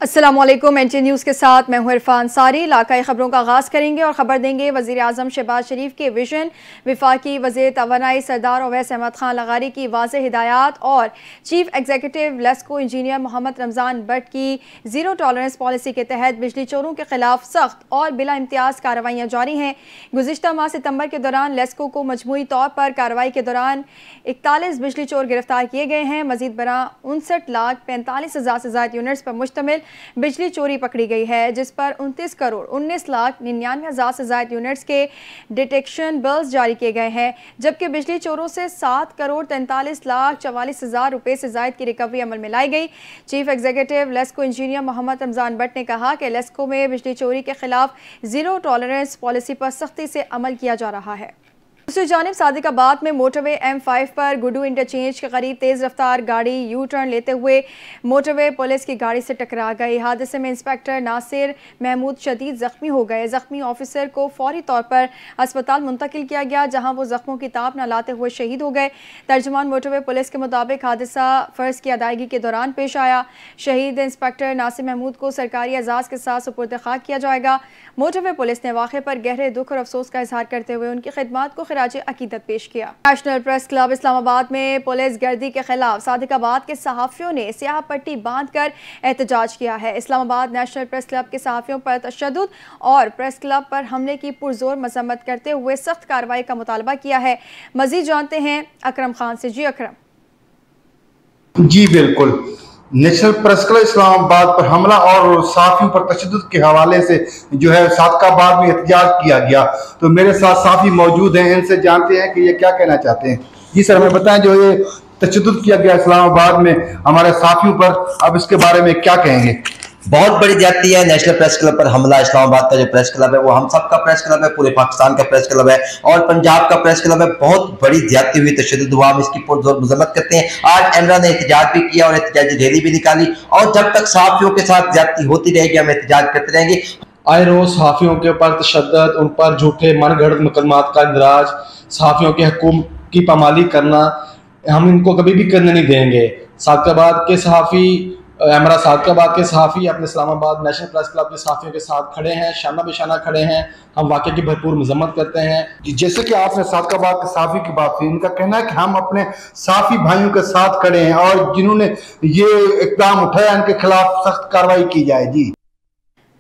अस्सलामुअलैकुम। N t news के साथ मैं हूं इरफान सारी। इलाकाई खबरों का आगाज़ करेंगे और ख़बर देंगे वज़ीर आज़म शहबाज शरीफ के विजन, वफाकी वज़ीर तवानाई सरदार अवैस अहमद खान लगारी की वाज़ेह हिदायत और chief executive LESCO engineer Mohammad Ramzan Butt की ज़ीरो टॉलरेंस पॉलिसी के तहत बिजली चोरों के खिलाफ सख्त और बिला इम्तियाज़ कार्रवाइयाँ जारी हैं। गुज़िश्ता माह सितंबर के दौरान लेस्को को मजमूई तौर पर कार्रवाई के दौरान 41 बिजली चोर गिरफ्तार किए गए हैं। मज़ीद बरा 59,45,000 से ज़ायद यूनिट्स पर मुश्तमिल बिजली चोरी पकड़ी गई है, जिस पर 29 करोड़ 19,99,000 से ज़ायद यूनिट्स के डिटेक्शन बिल्स जारी किए गए हैं, जबकि बिजली चोरों से 7 करोड़ 43,44,000 रुपये से ज़ायद की रिकवरी अमल में लाई गई। Chief executive LESCO engineer Mohammad Ramzan Butt ने कहा कि लेस्को में बिजली चोरी के खिलाफ ज़ीरो टॉलरेंस पॉलिसी पर सख्ती से अमल किया जा रहा है। दूसरी जानिब सादिकाबाद में मोटरवे M5 पर गुडू इंटरचेंज के करीब तेज़ रफ्तार गाड़ी यू टर्न लेते हुए मोटरवे पुलिस की गाड़ी से टकरा गई। हादसे में इंस्पेक्टर नासिर महमूद शदीद ज़ख्मी हो गए। ज़ख्मी ऑफिसर को फौरी तौर पर अस्पताल मुंतकिल किया गया, जहां वो ज़ख्मों की ताप न लाते हुए शहीद हो गए। तर्जुमान मोटरवे पुलिस के मुताबिक हादसा फ़र्ज की अदायगी के दौरान पेश आया। शहीद इंस्पेक्टर नासिर महमूद को सरकारी एजाज़ के साथ सुपुर्द खाक किया जाएगा। मोटरवे पुलिस ने वाक़े पर गहरे दुख और अफसोस का इजहार करते हुए उनकी खिदमत को खिराज अकीदत पेश किया। नेशनल प्रेस क्लब इस्लामाबाद में पुलिस गर्दी के खिलाफ सादिकाबाद के सहाफ़ियों ने स्याह पट्टी बांध कर एहतजाज किया है। इस्लामाबाद नेशनल प्रेस क्लब के सहाफ़ियों पर तशद्दुद और प्रेस क्लब पर हमले की पुरजोर मजम्मत करते हुए सख्त कार्रवाई का मुतालबा किया है। मजीद जानते हैं अकरम खान से। जी अकरम। जी बिल्कुल, नेशनल प्रेस क्लब इस्लामाबाद पर हमला और साफियों पर तशद्दुद के हवाले से जो है सादिकाबाद में एहतजाज किया गया। तो मेरे साथ साफी मौजूद हैं, इनसे जानते हैं कि ये क्या कहना चाहते हैं। जी सर, हमें बताएं, जो ये तशद्दुद किया गया इस्लामाबाद में हमारे साफियों पर, अब इसके बारे में क्या कहेंगे? बहुत बड़ी ज्यादती है। नेशनल प्रेस क्लब पर हमला। इस्लामाबाद का जो प्रेस क्लब है वो हम सब का प्रेस क्लब है, पूरे पाकिस्तान का प्रेस क्लब है और पंजाब का प्रेस क्लब है। बहुत बड़ी ज्यादती हुई, तशद्दुद हुआ, हम इसकी पुरजोर मजम्मत करते हैं। आज एमरा ने एहतजाज भी किया और एहतजाजी रैली भी निकाली और जब तक सहाफियों के साथ ज्यादती होती रहेगी हम एहतजाज करते रहेंगे। आए रोज सहाफियों के ऊपर तशद्दुद, उन पर झूठे मनगढ़ंत मुकदमात का इंदराज, सहाफियों के हुकूक की पामाली करना हम इनको कभी भी करने नहीं देंगे। सादिकाबाद के सहाफी, एमरा सादिकाबाद के सहाफ़ी अपने इस्लामाबाद नेशनल प्रेस क्लब के सहाफ़ियों के साथ खड़े हैं, शाना बेशाना खड़े हैं। हम वाक़े की भरपूर मजम्मत करते हैं। जैसे कि आपने सादिकाबाद के सहाफ़ी की बात की, इनका कहना है कि हम अपने सहाफ़ी भाइयों के साथ खड़े हैं और जिन्होंने ये इक़दाम उठाया इनके खिलाफ सख्त कार्रवाई की जाए। जी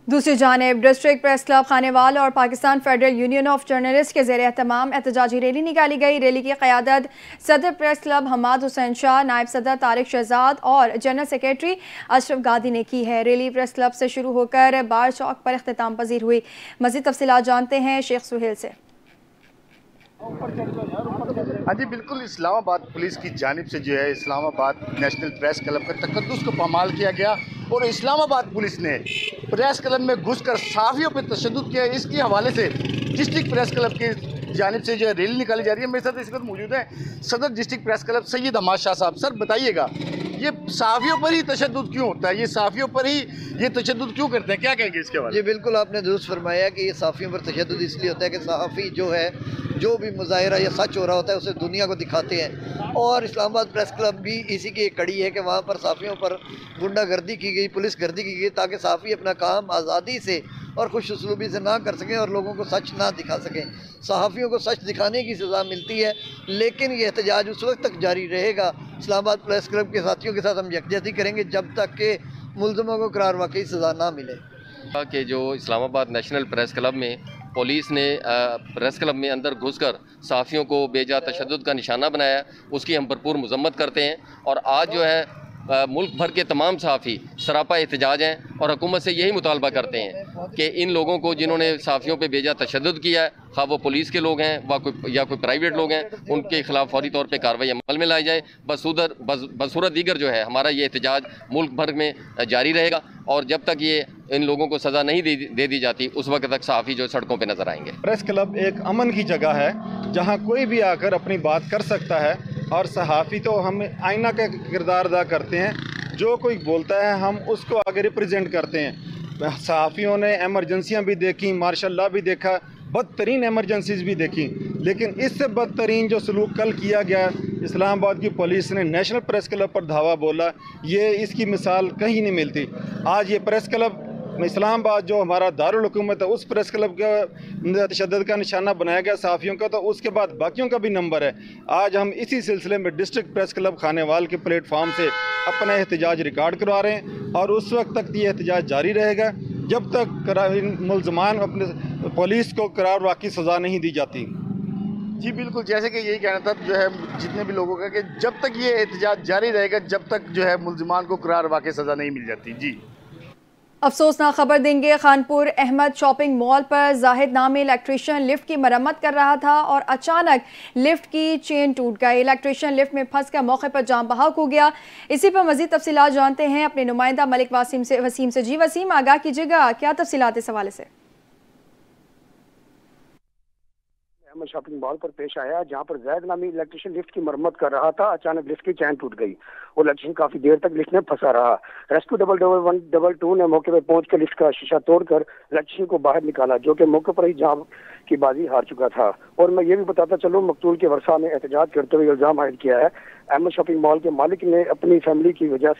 दूसरी जानिब डिस्ट्रिक्ट प्रेस क्लब खानेवाल और Pakistan federal union of journalist के ज़ेर एहतमाम एहतजाजी रैली निकाली गई। रैली की क़यादत सदर प्रेस क्लब हमाद हुसैन शाह, नायब सदर तारिक शहजाद और जनरल सेक्रेटरी अशरफ गादी ने की है। रैली प्रेस क्लब से शुरू होकर बार चौक पर इख्तिताम पजीर हुई। मज़ीद तफसीलात जानते हैं शेख सुहेल से। हाँ जी बिल्कुल, इस्लामाबाद पुलिस की जानिब से जो है इस्लामाबाद नेशनल प्रेस क्लब का तकद्दुस को पामाल किया गया और इस्लामाबाद पुलिस ने प्रेस क्लब में घुसकर सहाफ़ियों पर तशद्दुद किया। इसके हवाले से डिस्ट्रिक्ट प्रेस क्लब की जानिब से जो है रैली निकाली जा रही है। मेरे साथ इस वक्त मौजूद है सदर district press club Syed Hammad Shah साहब। सर बताइएगा, ये सहाफ़ियों पर ही तशद्दुद क्यों होता है? ये सहाफ़ियों पर ही ये तशद्दुद क्यों करते हैं? क्या कहेंगे इसके बारे में? जी बिल्कुल, आपने दुरुस्त फरमाया कि ये सहाफ़ियों पर तशद्दुद इसलिए होता है कि सहाफ़ी जो है जो भी मुज़ाहिरा या सच हो रहा होता है उसे दुनिया को दिखाते हैं और इस्लामाबाद प्रेस क्लब भी इसी की एक कड़ी है कि वहाँ पर सहाफ़ियों पर गुंडागर्दी की गई, पुलिस गर्दी की गई ताकि सहाफ़ी अपना काम आज़ादी से और खुश उसलूबी से ना कर सकें और लोगों को सच ना दिखा सकें। सहाफ़ियों को सच दिखाने की सज़ा मिलती है, लेकिन ये एहतजाज उस वक्त तक जारी रहेगा। इस्लामाबाद प्रेस क्लब के साथियों के साथ हम यकजहती करेंगे जब तक कि मुल्ज़िमों को करार वाकई सज़ा ना मिले। कि जो इस्लामाबाद नेशनल प्रेस क्लब में पुलिस ने प्रेस क्लब में अंदर घुसकर सहाफ़ियों को बेजा तशद्दुद का निशाना बनाया, उसकी हम भरपूर मजम्मत करते हैं। और आज जो है मुल्क भर के तमाम सहाफ़ी सरापा एहतजाज हैं और हुकूमत से यही मुतालबा करते हैं कि इन लोगों को जिन्होंने सहाफ़ियों पे बेजा तशद्दुद किया है, खा वो पुलिस के लोग हैं या कोई प्राइवेट लोग हैं, उनके खिलाफ फौरी तौर पे कार्रवाई अमल में लाई जाए। बसूरत दीगर जो है हमारा ये एहतजाज मुल्क भर में जारी रहेगा और जब तक ये इन लोगों को सज़ा नहीं दे दी जाती उस वक्त तक सहाफ़ी जो सड़कों पर नज़र आएंगे। प्रेस क्लब एक अमन की जगह है जहाँ कोई भी आकर अपनी बात कर सकता है और सहाफ़ी तो हम आईना का किरदार अदा करते हैं। जो कोई बोलता है हम उसको आगे रिप्रेजेंट करते हैं। सहाफ़ियों ने एमरजेंसियाँ भी देखी, मार्शल लॉ भी देखा, बदतरीन एमरजेंसीज भी देखी, लेकिन इससे बदतरीन जो सलूक कल किया गया इस्लामाबाद की पुलिस ने नेशनल प्रेस क्लब पर धावा बोला, ये इसकी मिसाल कहीं नहीं मिलती। आज ये प्रेस क्लब इस्लामाबाद जो हमारा दारुल हुकूमत है, उस प्रेस क्लब का तशद्दुद का निशाना बनाया गया सहाफ़ियों का, तो उसके बाद बाकियों का भी नंबर है। आज हम इसी सिलसिले में डिस्ट्रिक्ट प्रेस क्लब खानेवाल के प्लेटफार्म से अपना एहतजाज रिकॉर्ड करवा रहे हैं और उस वक्त तक ये एहतजाज जारी रहेगा जब तक मुल्ज़मान अपने पुलिस को करार वाक़ई सज़ा नहीं दी जाती। जी बिल्कुल, जैसे कि यही कहना था जो है जितने भी लोगों का कि जब तक ये एहतजाज जारी रहेगा, जब तक जो है मुल्ज़मान को करार वाक़ई सज़ा नहीं मिल जाती। जी अफसोसनाक खबर देंगे। खानपुर अहमद शॉपिंग मॉल पर जाहिद नामी इलेक्ट्रीशियन लिफ्ट की मरम्मत कर रहा था और अचानक लिफ्ट की चेन टूट गई। इलेक्ट्रीशियन लिफ्ट में फंस कर मौके पर जान बहक हो गया। इसी पर मजीद तफसीलात जानते हैं अपने नुमाइंदा मलिक वसीम से। जी वसीम, आगाह कीजिएगा, क्या तफसीलात इस हवाले से? शॉपिंग मॉल पर पेश आया जहां पर जैद नामी इलेक्ट्रीशियन लिफ्ट की मरम्मत कर रहा था। अचानक लिफ्ट की चैन टूट गई और इलेक्ट्रीशियन काफी देर तक लिफ्ट में फंसा रहा। रेस्क्यू 111 ने मौके पर पहुंचकर लिफ्ट का शीशा तोड़कर इलेक्ट्रीशियन को बाहर निकाला, जो कि मौके पर ही जान की बाजी हार चुका था। और मैं ये भी बताता चलूं, मकतूल के वर्षा ने एहतजाज करते हुए इल्जाम आयद किया है अहमद शॉपिंग मॉल के मालिक ने अपनी फैमिली की वजह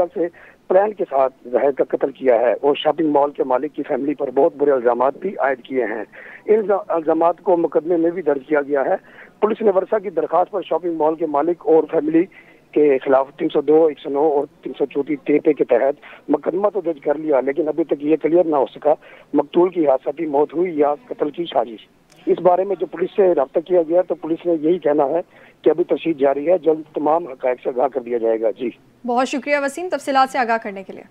से प्लान के साथ जाहिद का कत्ल किया है और शॉपिंग मॉल के मालिक की फैमिली पर बहुत बुरे इल्जाम भी आयद किए हैं। इन इल्जाम को मुकदमे में भी दर्ज किया गया है। पुलिस ने वर्षा की दरखास्त पर शॉपिंग मॉल के मालिक और फैमिली के खिलाफ 302, 109 और 334 TPA के तहत मुकदमा तो दर्ज कर लिया, लेकिन अभी तक ये क्लियर ना हो सका मकतूल की हादसाती मौत हुई या कत्ल की साजिश। इस बारे में जो पुलिस से रब्ता किया गया तो पुलिस ने यही कहना है कि अभी तफ्तीश जारी है, जल्द तमाम हक़ाइक़ से आगाह कर दिया जाएगा। जी बहुत शुक्रिया वसीम, तफसीलात से आगाह करने के लिए।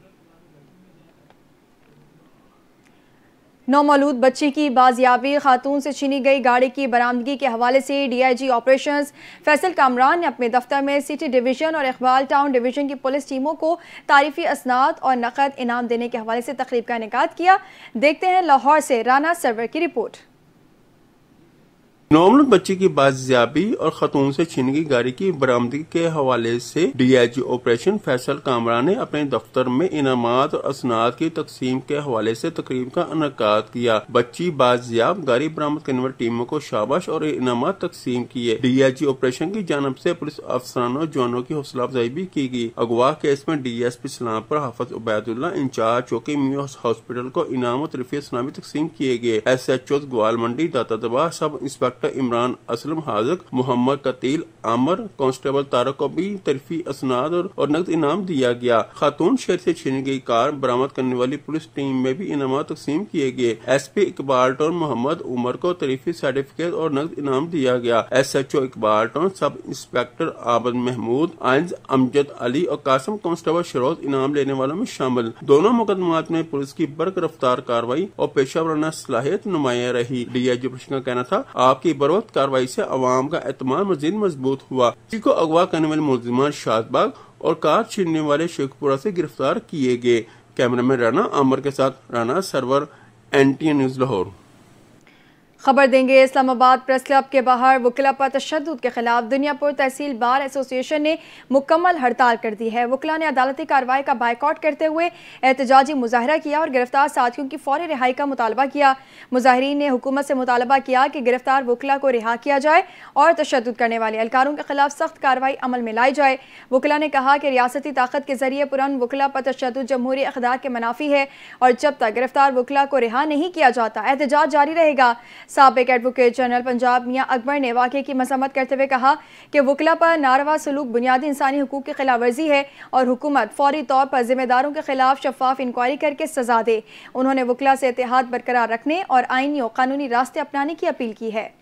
नौमौलूद बच्ची की बाजियाबी, खातून से छीनी गई गाड़ी की बरामदगी के हवाले से DIG ऑपरेशंस फैसल कामरान ने अपने दफ्तर में सिटी डिवीजन और इकबाल टाउन डिवीजन की पुलिस टीमों को तारीफी असनाद और नकद इनाम देने के हवाले से तकरीब का इनेकाद किया। देखते हैं लाहौर से राना सरवर की रिपोर्ट। नौमौलूद बच्ची की बाजियाबी और खतून से छीनी गई गाड़ी की बरामदगी के हवाले से DIG ऑपरेशन फैसल कामरान ने अपने दफ्तर में इनामात और असनाद की तकसीम के हवाले से तकरीब का इनेकाद किया। बच्ची बाजियाब गाड़ी बरामद करने वाली टीमों को शाबाश और इनामात तकसीम किए। DIG ऑपरेशन की जानब से पुलिस अफसरानों जवानों की हौसला अफजाई भी की गई। अगवा केस में DSP इस्लामपुर हाफिज उबैदुल्ला इंचार्ज चौकी मियां हॉस्पिटल को इनाम और तरफी इस्लामी तकसीम किए गए। SHO ग्वाल मंडी दाता सब इंस्पेक्टर इमरान असलम हाजिक मोहम्मद कतील आमर कांस्टेबल तारक को भी तरफी असनाद और नकद इनाम दिया गया। खातून शहर से छीनी गई कार बरामद करने वाली पुलिस टीम में भी इनाम तकसीम किए गए। SP इकबाल टाउन मोहम्मद उमर को तरफी सर्टिफिकेट और नकद इनाम दिया गया। SHO Iqbal town sub inspector Abid Mahmood आइंज अमजद अली और कासम कांस्टेबल शरोज इनाम लेने वालों में शामिल। दोनों मुकदमात में पुलिस की बर्क रफ्तार कार्रवाई और पेशा वराना सलाहियत नुमाया रही। DIG ऑपरेशन का कहना था आपकी बरवक्त कार्रवाई से अवाम का एतमाद मजीद मजबूत हुआ। किसी को अगवा करने वाले मुलजिमान शादबाग और कार छीनने वाले शेखपुरा से गिरफ्तार किए गए। कैमरामैन राना आमर के साथ राना सरवर, NTN न्यूज लाहौर। खबर देंगे इस्लामाबाद प्रेस क्लब के बाहर वकला पर तशद्दुद के खिलाफ दुनियापुर तहसील बार एसोसिएशन ने मुकम्मल हड़ताल कर दी है। वकला ने अदालती कार्रवाई का बायकॉट करते हुए एहतजाजी मुजाहरा किया और गिरफ्तार साथियों की फौरी रिहाई का मुतालबा किया। मुजाहिरीन ने हुकूमत से मुतालबा किया कि गिरफ्तार वकला को रिहा किया जाए और तशद्दुद करने वाले एहलकारों के खिलाफ सख्त कार्रवाई अमल में लाई जाए। वकला ने कहा कि रियासती ताकत के जरिए पुरन वकला पर तशद्दुद जमहूरी इक़्तिदार के मनाफी है और जब तक गिरफ्तार वकला को रिहा नहीं किया जाता एहतजाज जारी रहेगा। साबिक एडवोकेट जनरल पंजाब मियां अकबर ने वाक़े की मजम्मत करते हुए कहा कि वकला पर नारवा सलूक बुनियादी इंसानी हुकूक की खिलाफ वर्जी है और हुकूमत फौरी तौर पर जिम्मेदारों के खिलाफ शफाफ इंक्वायरी करके सजा दे। उन्होंने वकला से इत्तेहाद बरकरार रखने और आईनी और कानूनी रास्ते अपनाने की अपील की है।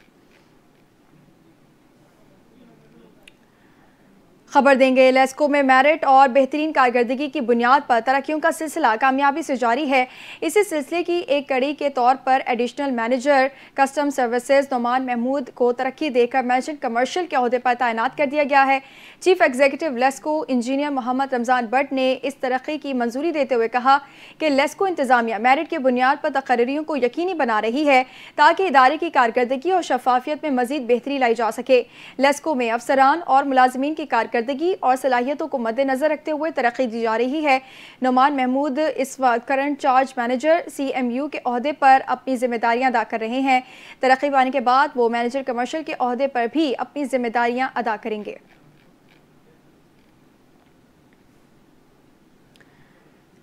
खबर देंगे लेस्को में मेरिट और बेहतरीन कारकर्दगी की बुनियाद पर तरक्कियों का सिलसिला कामयाबी से जारी है। इसी सिलसिले की एक कड़ी के तौर पर additional manager custom services Noman Mahmood को तरक्की देकर मैनेजमेंट कमर्शियल के अहदे पर तैनात कर दिया गया है। Chief executive LESCO engineer Mohammad Ramzan Bhatt ने इस तरक्की की मंजूरी देते हुए कहा कि लेस्को इंतजामिया मेरिट की बुनियाद पर तकर्रीरों को यकीनी बना रही है ताकि इदारे की कारकर्दगी और शफाफियत में मजीद बेहतरी लाई जा सके। लेस्को में अफसरान और मुलाजमीन की कारकर्दगी कारकर्दगी और सलाहियतों को मद्देनजर रखते हुए तरक्की दी जा रही है। नुमान महमूद इस वक्त करंट चार्ज मैनेजर CMU के ओहदे पर अपनी जिम्मेदारियां अदा कर रहे हैं। तरक्की पाने के बाद वो मैनेजर कमर्शियल के ओहदे पर भी अपनी जिम्मेदारियां अदा करेंगे।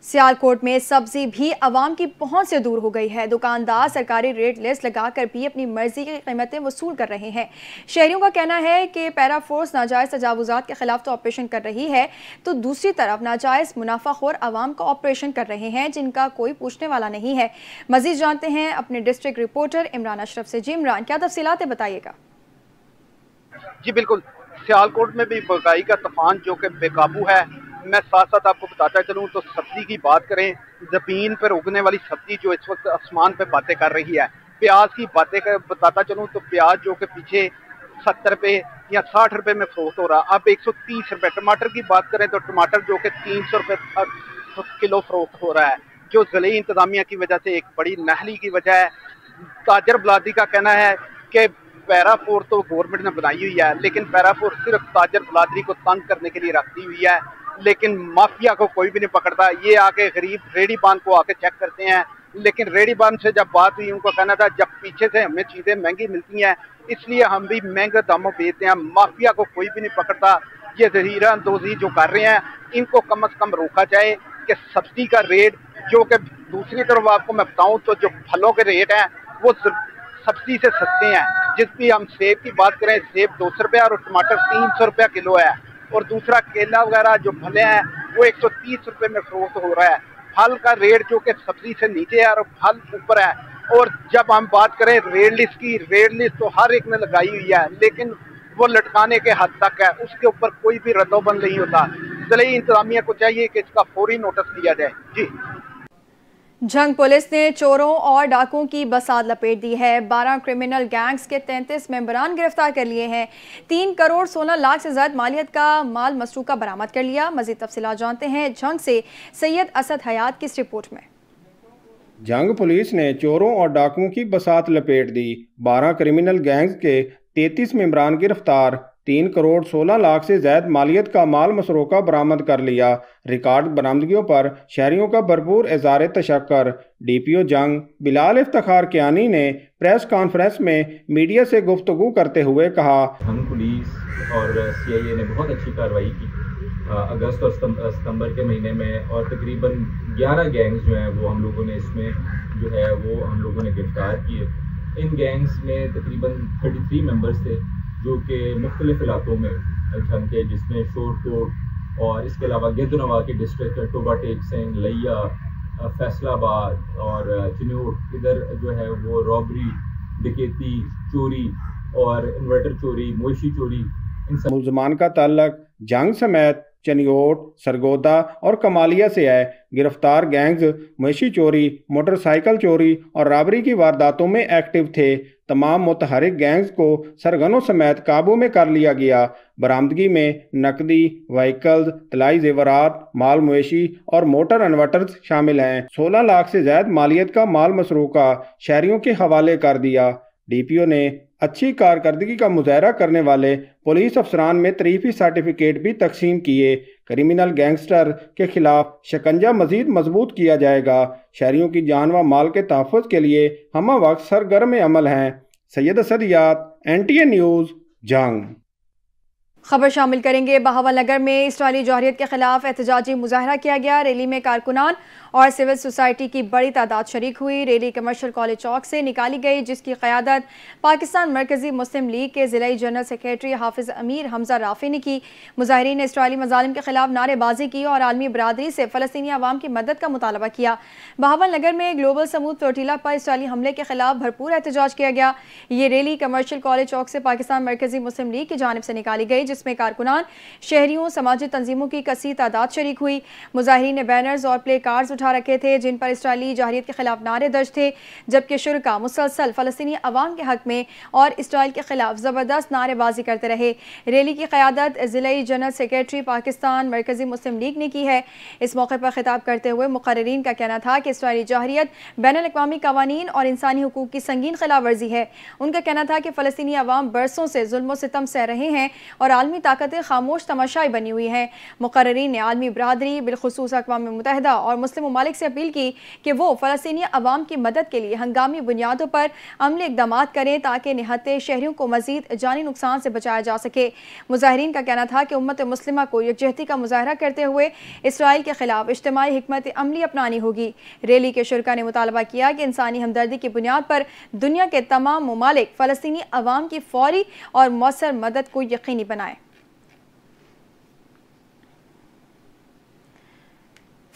सियालकोट में सब्जी भी आवाम की पहुंच से दूर हो गई है। दुकानदार सरकारी रेट लिस्ट लगाकर भी अपनी मर्जी की कीमतें वसूल कर रहे हैं। शहरियों का कहना है कि पैरा फोर्स नाजायज तजावुजात के खिलाफ तो ऑपरेशन कर रही है, तो दूसरी तरफ नाजायज मुनाफाखोर आवाम का ऑपरेशन कर रहे हैं, जिनका कोई पूछने वाला नहीं है। मजीद जानते हैं अपने डिस्ट्रिक्ट रिपोर्टर इमरान अशरफ से। जी इमरान, क्या तफसीलात है, बताइएगा। जी बिल्कुल, सियालकोट में भी महंगाई का तूफान जो कि बेकाबू है। मैं साथ साथ आपको बताता चलूँ तो सब्जी की बात करें, ज़मीन पर उगने वाली सब्जी जो इस वक्त आसमान पे बातें कर रही है। प्याज की बातें बताता चलूँ तो प्याज जो कि पीछे 70 रुपये या 60 रुपये में फरोख्त हो रहा, अब 130 रुपये। टमाटर की बात करें तो टमाटर जो कि 300 रुपये किलो फरोख्त हो रहा है, जो ज़िले इंतज़ामिया की वजह से एक बड़ी नहली की वजह है। ताजर बलादी का कहना है कि पैरा फोर्स तो गवर्नमेंट ने बनाई हुई है, लेकिन पैरा फोर्स सिर्फ ताजर बलादरी को तंग करने के लिए रखती हुई है, लेकिन माफिया को कोई भी नहीं पकड़ता। ये आके गरीब रेडी बान को आके चेक करते हैं, लेकिन रेडी बान से जब बात हुई उनको कहना था जब पीछे से हमें चीज़ें महंगी मिलती हैं इसलिए हम भी महंगे दामों बेचते हैं। माफिया को कोई भी नहीं पकड़ता। ये जहीरा अंदोजी जो कर रहे हैं इनको कम से कम रोका जाए कि सब्जी का रेट जो कि दूसरी तरफ आपको मैं बताऊँ तो जो फलों के रेट हैं वो सब्जी से सस्ते हैं। जिस भी हम सेब की बात करें, सेब 200 रुपये और टमाटर 300 रुपये किलो है, और दूसरा केला वगैरह जो फले हैं वो 130 रुपये में फरोख्त हो रहा है। फल का रेट जो कि सब्जी से नीचे है और फल ऊपर है। और जब हम बात करें रेट लिस्ट की, रेट लिस्ट तो हर एक ने लगाई हुई है, लेकिन वो लटकाने के हद तक है, उसके ऊपर कोई भी रद्दोबंद नहीं होता। ज़िले इंतज़ामिया को चाहिए कि इसका फौरी नोटिस लिया जाए। जी, झंग पुलिस ने चोरों और डाकुओं की बसात लपेट दी है। 12 क्रिमिनल गैंग्स के 33 मेंबरान गिरफ्तार कर लिए हैं। 3 करोड़ 16 लाख से ज्यादा मालियत का माल मसरूका बरामद कर लिया। मजीद तफसीलात जानते हैं झंग से सैयद असद हयात की इस रिपोर्ट में। झंग पुलिस ने चोरों और डाकुओं की बसात लपेट दी। 12 क्रिमिनल गैंग्स के 33 मेंबरान गिरफ्तार। 3 करोड़ 16 लाख से ज्यादा मालियत का माल मसरूका बरामद कर लिया। रिकॉर्ड बरामदगियों पर शहरियों का भरपूर इज़हार तशक्कर। DPO जंग बिलाल इफ्तिखार कियानी ने प्रेस कॉन्फ्रेंस में मीडिया से गुफ्तगू करते हुए कहा, झंग पुलिस और CIA ने बहुत अच्छी कार्रवाई की अगस्त और सितंबर के महीने में, और तकरीबन 11 गैंग्स जो हैं वो हम लोगों ने इसमें जो है वो हम लोगों ने गिरफ्तार किए। इन गैंग्स में तकरीबन 33 मेंबर्स थे जो कि मुख्तलिफ इलाकों में झंग के, जिसमें शोरकोट और इसके अलावा गिरदनवा के डिस्ट्रिक्ट टोबा टेक सिंह, लैया, फैसलाबाद और चिन्नौर, इधर जो है वो रॉबरी, डकैती, चोरी और इन्वर्टर चोरी, मोशी चोरी, इन सब मुलजमान का ताल्लुक जंग समेत चनियोट, सरगोदा और कमालिया से है। गिरफ्तार गैंग्स मवेशी चोरी, मोटरसाइकिल चोरी और राबरी की वारदातों में एक्टिव थे। तमाम मुतहरिक गैंग्स को सरगनों समेत काबू में कर लिया गया। बरामदगी में नकदी, व्हीकल्स, तलाई जेवरात, माल मवेशी और मोटर इन्वर्टर्स शामिल हैं। 16 लाख से ज्यादा मालियत का माल मसरूका शहरियों के हवाले कर दिया। DPO ने अच्छी कारकर्दगी का मुजाहरा करने वाले पुलिस अफसरान में तरीफी सर्टिफिकेट भी तकसीम किए। क्रिमिनल गैंगस्टर के खिलाफ शिकंजा मजीद मजबूत किया जाएगा। शहरियों की जान व माल के तहफ़्फ़ुज़ के लिए हम वक्त सरगर्म अमल हैं। सैयद असद हयात, NTA न्यूज़, जंग। खबर शामिल करेंगे। बहावलनगर में इसराइली जौहरियत के खिलाफ एहतजाजी मुजाहरा किया गया। रैली में कारकुनान और सिविल सोसाइटी की बड़ी तादाद शरीक हुई। रैली कमर्शियल कॉलेज चौक से निकाली गई, जिसकी क़यादत पाकिस्तान मरकज़ी मुस्लिम लीग के ज़िलाई जनरल सेक्रेटरी हाफिज़ अमीर हमजा राफ़ी ने की। मुजाहिरीन ने इसराइली मज़ालिम के खिलाफ नारेबाजी की और आलमी बरादरी से फ़लस्तीनी अवाम की मदद का मुतालबा किया। बहावलनगर में ग्लोबल समूद फ्लोटिला पर इसराइली हमले के खिलाफ भरपूर एहतजाज किया गया। ये रैली कमर्शियल कॉलेज चौक से पाकिस्तान मरकज़ी मुस्लिम लीग की जानिब से निकाली गई, जिसमें कारकुनान, शहरियों, समाजी तंजीमों की कसी तादाद शरीक हुई। मुजाहिरीन ने बैनर्स और प्ले कार्ड्स उठा रखे थे जिन पर इसराइली जौहरियत के खिलाफ नारे दर्ज थे, जबकि शुरका मुसलसल फ़लस्तीनी अवाम के हक में और इसराइल के खिलाफ ज़बरदस्त नारेबाजी करते रहे। रैली की क़यादत ज़िलाई जनरल सेक्रेटरी पाकिस्तान मरकज़ी मुस्लिम लीग ने की है। इस मौके पर खिताब करते हुए मुक़र्रिरीन का कहना था कि इसराइली जौहरियत बैनुल-अक़वामी क़वानीन और इंसानी हुकूक की संगीन खिलाफ वर्जी है। उनका कहना था कि फ़लस्तीनी अवाम बरसों से जुल्म व सितम सह रहे हैं और आलमी ताकतें खामोश तमाशाई बनी हुई हैं। मुकर्रीन ने आलमी बरादरी बिलखुसूस अक़वाम मुत्तहिदा और मुस्लिम ममालिक से अपील की कि वो फ़लस्तीनी अवाम की मदद के लिए हंगामी बुनियादों पर अमली इक़दामात करें ताकि निहत्ते शहरियों को मज़ीद जानी नुकसान से बचाया जा सके। मुज़ाहिरीन का कहना था कि उम्मत मुस्लिमा को यकजहती का मुजाहरा करते हुए इसराइल के खिलाफ इज्तिमाई हिकमत अमली अपनानी होगी। रैली के शुरका ने मुतालबा किया कि इंसानी हमदर्दी की बुनियाद पर दुनिया के तमाम ममालिक फ़लस्तीनी अवाम की फौरी और मौसर मदद को यकीनी बनाए।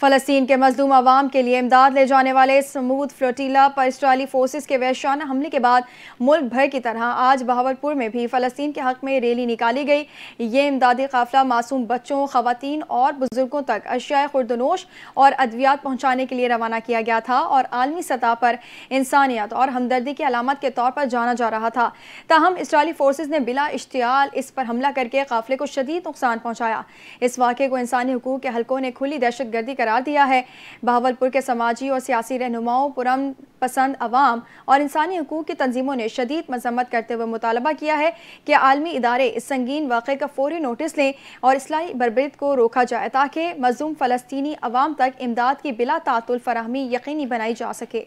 फ़लस्तीन के मजलूम अवाम के लिए इमदाद ले जाने वाले समूद फ्लोटीला पर इसराइली फोर्सेस के वहशाना हमले के बाद मुल्क भर की तरह आज बहावलपुर में भी फ़लस्तीन के हक़ में रैली निकाली गई। ये इमदादी काफ़िला मासूम बच्चों, ख़वातीन और बुजुर्गों तक अशिया खुर्दनोश और अद्वियात पहुँचाने के लिए रवाना किया गया था और आलमी सतह पर इंसानियत और हमदर्दी की अलामत के तौर पर जाना जा रहा था। ताहम इसराइली फोर्सेस ने बिला इश्तियाल इस पर हमला करके काफ़िले को शदीद नुकसान पहुँचाया। इस वाक़े को इंसानी हुकूक के हलकों ने खुली दहशतगर्दी दिया है। बहावलपुर के समाजी और सियासी रहनुमाओं, पुरअमन पसंद अवाम और इंसानी हुकूक की तंजीमों ने शदीद मजम्मत करते हुए मुतालबा किया है कि आलमी इदारे इस संगीन वाक़े का फौरी नोटिस लें और इस्लाही बर्बरीत को रोका जाए ताकि मज़लूम फ़लस्तीनी अवाम तक इमदाद की बिला तातुल फराहमी यकीनी बनाई जा सके।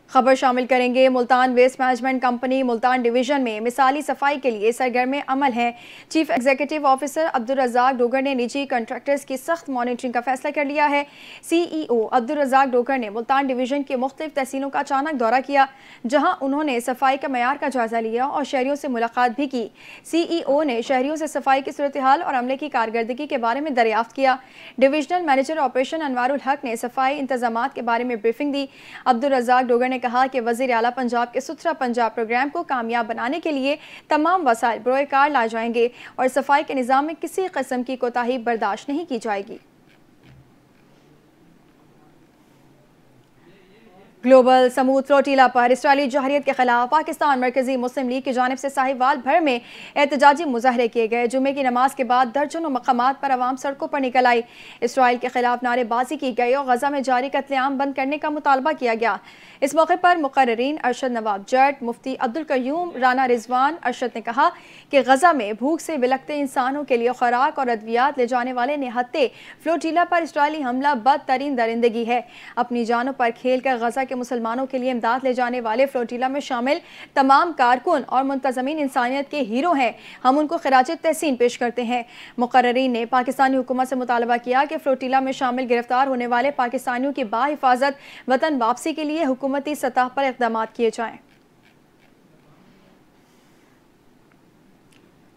खबर शामिल करेंगे Multan waste management company Multan division में मिसाली सफाई के लिए सरगर्म अमल है। Chief executive officer Abdul Razzaq Dogar ने निजी कॉन्ट्रैक्टर्स की सख्त मॉनिटरिंग का फैसला कर लिया है। CEO अब्दुल रज़ाक डोगर ने मुल्तान डिवीजन की मुख्तलिफ तहसीलों का अचानक दौरा किया, जहां उन्होंने सफाई का मयार का जायजा लिया और शहरियों से मुलाकात भी की। CEO ने शहरियों से सफाई की सूरत हाल और अमले की कारकर्दगी के बारे में दरियाफ्त किया। डिविजनल मैनेजर ऑपरेशन अनवारुल हक ने सफाई इंतजामात के बारे में ब्रीफिंग दी। अब्दुल रज़ाक डोगर ने कहा कि वज़ीर आला पंजाब के सुथरा पंजाब प्रोग्राम को कामयाब बनाने के लिए तमाम वसाइल बरोए कार लाए जाएंगे और सफाई के निज़ाम में किसी किस्म की कोताही बर्दाश्त नहीं की जाएगी। ग्लोबल समूद फ्लोटीला पर इसराइली जहरियत के खिलाफ पाकिस्तान मरकजी मुस्लिम लीग की जानिब से साहिवाल भर में एहतजाजी मुजाहरे किए गए। जुमे की नमाज के बाद दर्जनों मकामात पर आवाम सड़कों पर निकल आई। इसराइल के खिलाफ नारेबाजी की गई और गजा में जारी कत्लेआम बंद करने का मुतालबा किया गया। इस मौके पर मुकर्ररीन अरशद नवाब जट, मुफ्ती अब्दुल कयूम, राना रिजवान अरशद ने कहा कि गजा में भूख से बिलखते इंसानों के लिए खुराक और अद्वियात ले जाने वाले निहत्ते फ्लोटीला पर इसराइली हमला बदतरीन दरिंदगी है। अपनी जानों पर खेल कर गजा के मुसलमानों के लिए इमदाद ले जाने वाले फ्लोटीला में शामिल तमाम कारकुन और मुंतजमीन इंसानियत के हीरो हैं। हम उनको खिराजत तहसीन पेश करते हैं। मुकर्ररीन ने पाकिस्तानी हुकूमत से मुतालबा किया कि फ्लोटीला में शामिल गिरफ्तार होने वाले पाकिस्तानियों की बाहिफाजत वतन वापसी के लिए हुकूमती सतह पर इक़दामात किए जाएं।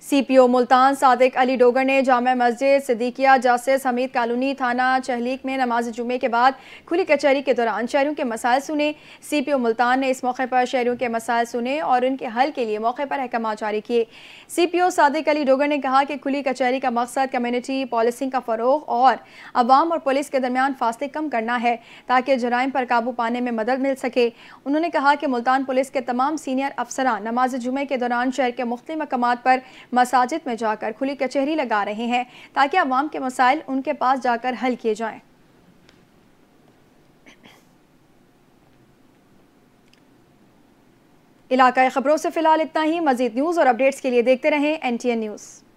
CPO मुल्तान सादिक अली डोगर ने जामा मस्जिद सिद्दीकिया जासिस हमीद कॉलोनी थाना चहलीक में नमाज जुमे के बाद खुली कचहरी के दौरान शहरियों के मसाइल सुने। CPO मुल्तान ने इस मौके पर शहरियों के मसाइल सुने और उनके हल के लिए मौके पर अहकाम जारी किए। CPO सादिक अली डोगर ने कहा कि खुली कचहरी का मकसद कम्युनिटी पॉलिसिंग का फ़रोग़ और अवाम और पुलिस के दरमियान फासले कम करना है ताकि जराइम पर काबू पाने में मदद मिल सके। उन्होंने कहा कि मुल्तान पुलिस के तमाम सीनियर अफसरान नमाज जुमे के दौरान शहर के मुख्तलिफ मकामात पर मसाजिद में जाकर खुली कचहरी लगा रहे हैं ताकि अवाम के मसाइल उनके पास जाकर हल किए जाएं। इलाकाई खबरों से फिलहाल इतना ही। मजीद न्यूज़ और अपडेट्स के लिए देखते रहें NTN न्यूज़।